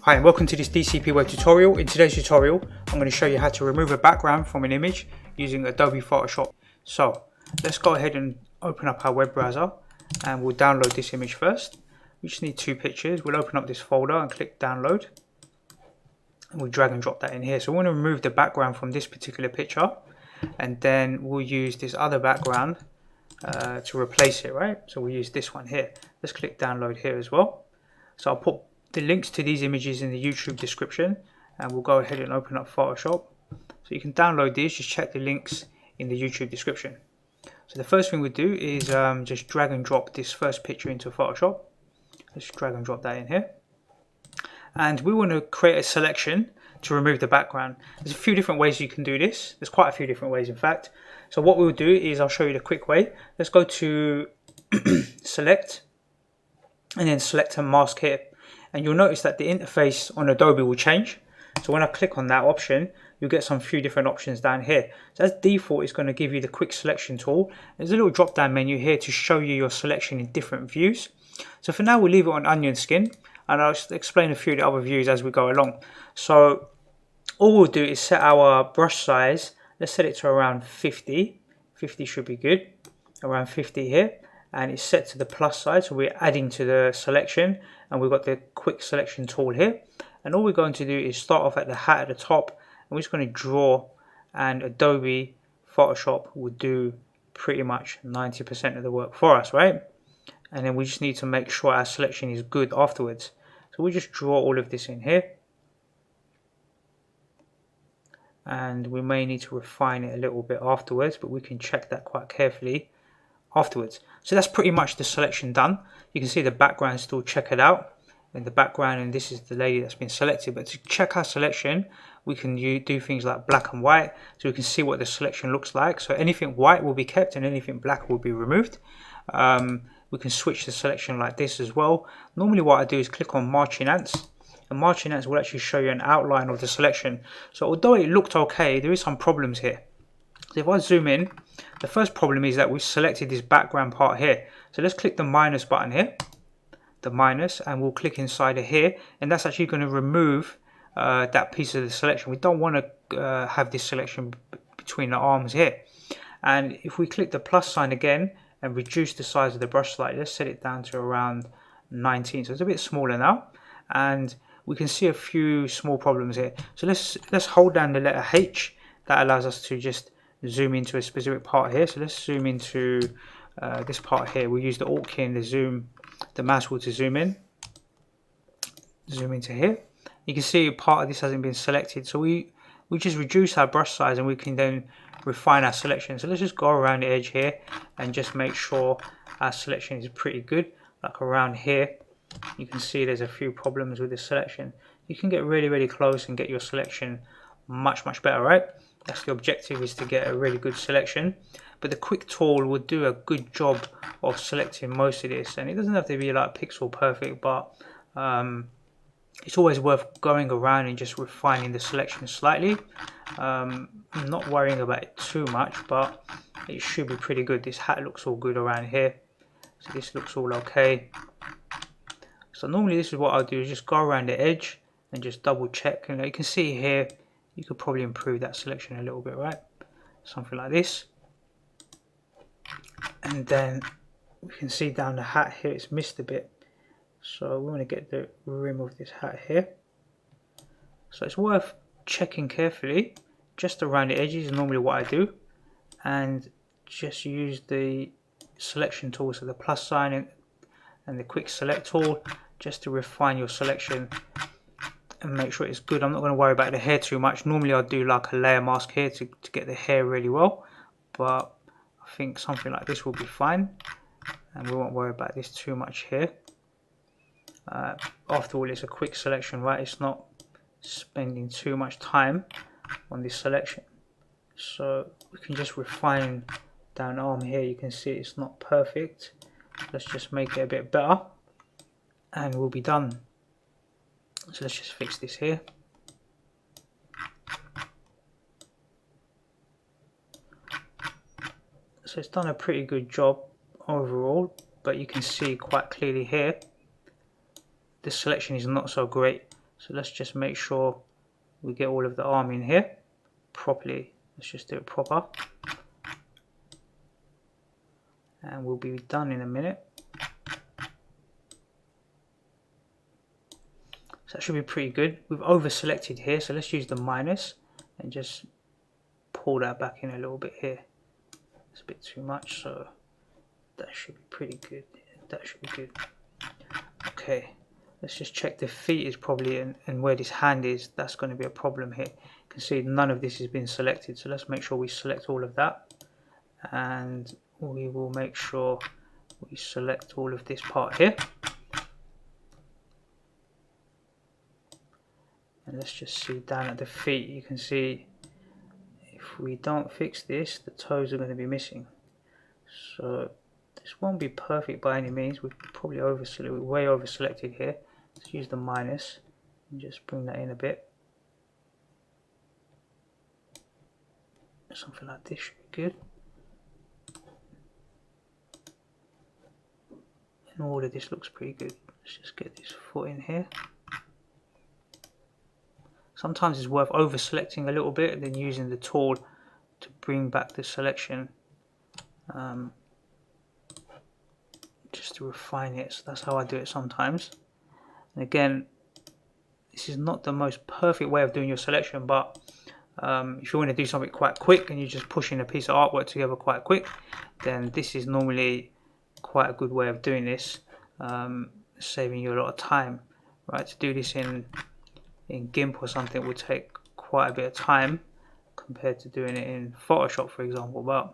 Hi and welcome to this DCP web tutorial. In today's tutorial I'm going to show you how to remove a background from an image using Adobe Photoshop. So let's go ahead and open up our web browser and we'll download this image first. We just need two pictures. We'll open up this folder and click download and we'll drag and drop that in here. So we want to remove the background from this particular picture and then we'll use this other background to replace it, right? So we'll use this one here. Let's click download here as well. So I'll put the links to these images in the YouTube description and we'll go ahead and open up Photoshop. So you can download these, just check the links in the YouTube description. So the first thing we do is just drag and drop this first picture into Photoshop. Let's drag and drop that in here. And we want to create a selection to remove the background. There's a few different ways you can do this. There's quite a few different ways in fact. So what we'll do is I'll show you the quick way. Let's go to select and then select and mask here. And you'll notice that the interface on Adobe will change. So when I click on that option, you'll get some few different options down here. So as default, it's going to give you the quick selection tool. There's a little drop down menu here to show you your selection in different views. So for now, we'll leave it on onion skin and I'll explain a few of the other views as we go along. So all we'll do is set our brush size. Let's set it to around 50. 50 should be good. Around 50 here. And it's set to the plus side, so we're adding to the selection and we've got the quick selection tool here. And all we're going to do is start off at the hat at the top and we're just going to draw, and Adobe Photoshop will do pretty much 90% of the work for us, right? And then we just need to make sure our selection is good afterwards. So we'll just draw all of this in here. And we may need to refine it a little bit afterwards, but we can check that quite carefully afterwards. So that's pretty much the selection done. You can see the background still checkered out in the background, and this is the lady that's been selected. But to check our selection, we can do things like black and white, so we can see what the selection looks like. So anything white will be kept and anything black will be removed. We can switch the selection like this as well. Normally what I do is click on marching ants, and marching ants will actually show you an outline of the selection. So although it looked okay, there is some problems here. So if I zoom in, the first problem is that we've selected this background part here. So let's click the minus button here, the minus, and we'll click inside of here, and that's actually going to remove that piece of the selection. We don't want to have this selection between the arms here. And if we click the plus sign again and reduce the size of the brush slightly, let's set it down to around 19, so it's a bit smaller now, and we can see a few small problems here. So let's hold down the letter H. That allows us to just zoom into a specific part here. So let's zoom into this part here. We'll use the Alt key and the mouse wheel to zoom in. Zoom into here. You can see part of this hasn't been selected. So we just reduce our brush size and we can then refine our selection. So let's just go around the edge here and just make sure our selection is pretty good. Like around here, you can see there's a few problems with the selection. You can get really close and get your selection much better, right? That's the objective, is to get a really good selection. But the quick tool will do a good job of selecting most of this, and it doesn't have to be like pixel perfect, but it's always worth going around and just refining the selection slightly. I'm not worrying about it too much, but it should be pretty good. This hat looks all good around here, so this looks all okay. So normally this is what I'll do, is just go around the edge and just double check. And you can see here, you could probably improve that selection a little bit, right? Something like this. And then we can see down the hat here, it's missed a bit. So we want to get the rim of this hat here. So it's worth checking carefully, just around the edges is normally what I do. And just use the selection tool, so the plus sign and the quick select tool, just to refine your selection and make sure it's good. I'm not going to worry about the hair too much. Normally I'll do like a layer mask here to get the hair really well, but I think something like this will be fine and we won't worry about this too much here. After all, it's a quick selection, right? It's not spending too much time on this selection, so we can just refine down the arm here. You can see it's not perfect. Let's just make it a bit better and we'll be done. So let's just fix this here. So it's done a pretty good job overall, but you can see quite clearly here the selection is not so great. So let's just make sure we get all of the arm in here properly. Let's just do it proper. And we'll be done in a minute. So that should be pretty good. We've over selected here, so let's use the minus and just pull that back in a little bit here. It's a bit too much, so that should be pretty good. That should be good. Okay, let's just check the feet is probably and where this hand is. That's going to be a problem here. You can see none of this has been selected, so let's make sure we select all of that, and we will make sure we select all of this part here. And let's just see down at the feet, you can see if we don't fix this, the toes are going to be missing. So this won't be perfect by any means. We've probably way over selected here. Let's use the minus and just bring that in a bit. Something like this should be good. And all of this looks pretty good. Let's just get this foot in here. Sometimes it's worth over selecting a little bit and then using the tool to bring back the selection, just to refine it. So that's how I do it sometimes. And again, this is not the most perfect way of doing your selection, but if you want to do something quite quick and you're just pushing a piece of artwork together quite quick, then this is normally quite a good way of doing this, saving you a lot of time. Right, to do this in GIMP or something would take quite a bit of time compared to doing it in Photoshop, for example. But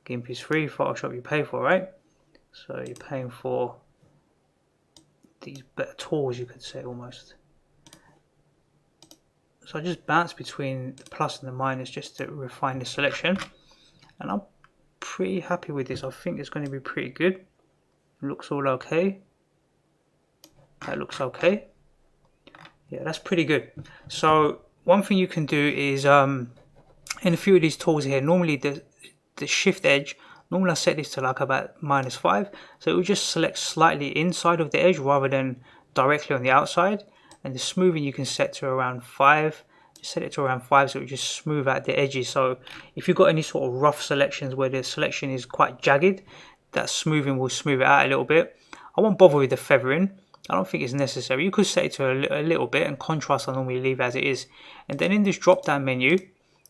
GIMP is free, Photoshop you pay for, right? So you're paying for these better tools, you could say, almost. So I just bounce between the plus and the minus just to refine the selection, and I'm pretty happy with this. I think it's going to be pretty good. It looks all okay. That looks okay. Yeah, that's pretty good. So one thing you can do is in a few of these tools here, normally the shift edge, normally I set this to like about -5, so it will just select slightly inside of the edge rather than directly on the outside. And the smoothing you can set to around 5. Just set it to around 5 so it will just smooth out the edges. So if you've got any sort of rough selections where the selection is quite jagged, that smoothing will smooth it out a little bit. I won't bother with the feathering. I don't think it's necessary. You could set it to a little bit, and contrast I normally leave as it is. And then in this drop down menu,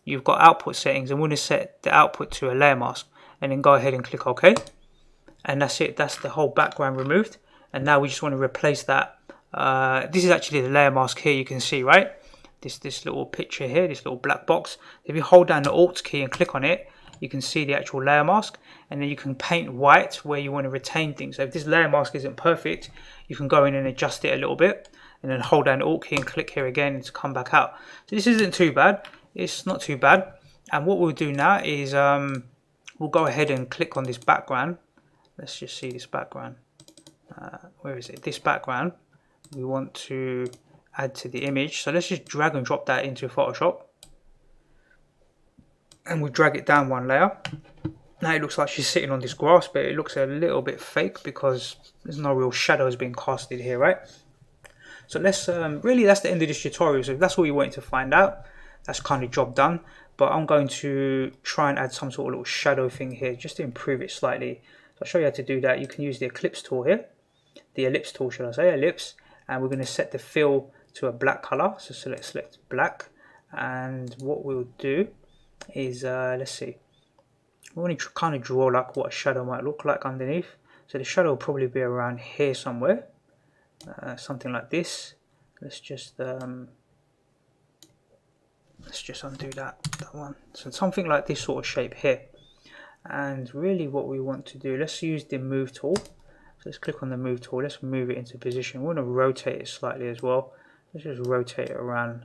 you've got output settings, and we're going to set the output to a layer mask, and then go ahead and click OK. And that's it. That's the whole background removed. And now we just want to replace that. This is actually the layer mask here, you can see, right? This little picture here, this little black box. If you hold down the Alt key and click on it, you can see the actual layer mask, and then you can paint white where you want to retain things. So if this layer mask isn't perfect, you can go in and adjust it a little bit, and then hold down the Alt key and click here again to come back out. So this isn't too bad. It's not too bad. And what we'll do now is we'll go ahead and click on this background. Let's just see this background. Where is it? This background we want to add to the image. So let's just drag and drop that into Photoshop. And we'll drag it down one layer. Now it looks like she's sitting on this grass, but it looks a little bit fake because there's no real shadows being casted here, right? So let's really, that's the end of this tutorial. So if that's all you wanted to find out, that's kind of job done. But I'm going to try and add some sort of little shadow thing here just to improve it slightly. So I'll show you how to do that. You can use the ellipse tool here, the ellipse tool, should I say, ellipse, and we're going to set the fill to a black color. So select black, and what we'll do is let's see, we want to kind of draw like what a shadow might look like underneath. So the shadow will probably be around here somewhere, something like this. Let's just undo that one. So something like this sort of shape here. And really what we want to do, let's use the move tool. So let's click on the move tool, let's move it into position. We want to rotate it slightly as well. Let's just rotate it around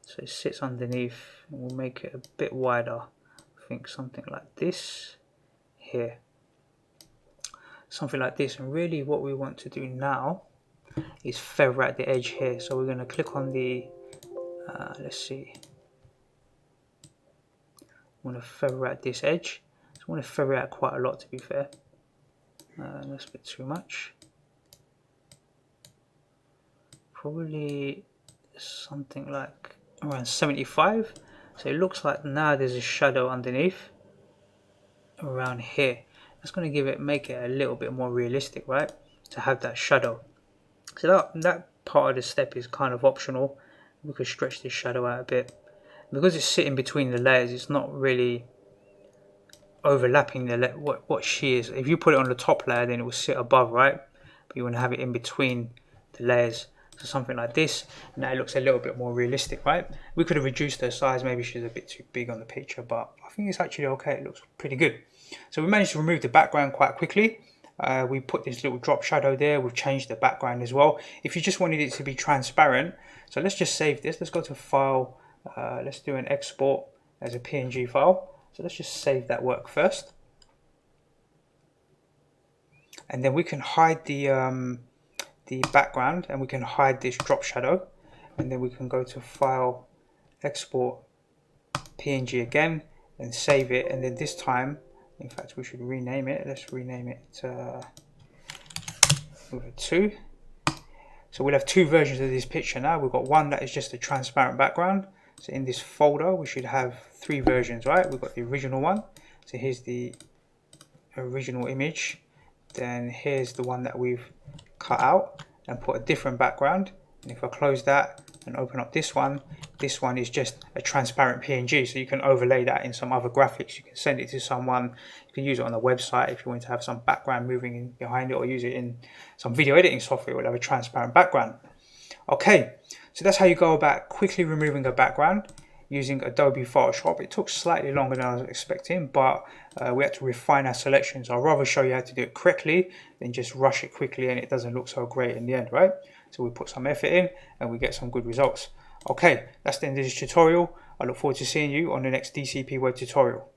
so it sits underneath, and we'll make it a bit wider. I think something like this here, something like this. And really what we want to do now is feather out the edge here. So we're going to click on the let's see, I want to feather out this edge. So I want to feather out quite a lot, to be fair. That's a bit too much. Probably something like around 75. So it looks like now there's a shadow underneath around here. That's going to make it a little bit more realistic, right? To have that shadow. So that part of the step is kind of optional. We could stretch this shadow out a bit. Because it's sitting between the layers, it's not really overlapping what shears. If you put it on the top layer, then it will sit above, right? But you want to have it in between the layers. So something like this, and now it looks a little bit more realistic, right? We could have reduced her size, maybe she's a bit too big on the picture, but I think it's actually okay. It looks pretty good. So we managed to remove the background quite quickly. We put this little drop shadow there. We've changed the background as well. If you just wanted it to be transparent, so let's just save this. Let's go to File. Let's do an export as a PNG file. So let's just save that work first. And then we can hide the background, and we can hide this drop shadow. And then we can go to File, Export, PNG again, and save it. And then this time, in fact, we should rename it. Let's rename it with a 2. So we'll have 2 versions of this picture now. We've got one that is just a transparent background. So in this folder, we should have 3 versions, right? We've got the original one. So here's the original image. Then here's the one that we've cut out and put a different background. And if I close that and open up this one is just a transparent PNG. So you can overlay that in some other graphics. You can send it to someone. You can use it on the website if you want to have some background moving in behind it, or use it in some video editing software. It will have a transparent background. Okay, so that's how you go about quickly removing a background using Adobe Photoshop. It took slightly longer than I was expecting, but we had to refine our selections. I'd rather show you how to do it correctly than just rush it quickly and it doesn't look so great in the end, right? So we put some effort in and we get some good results. Okay, that's the end of this tutorial. I look forward to seeing you on the next DCP web tutorial.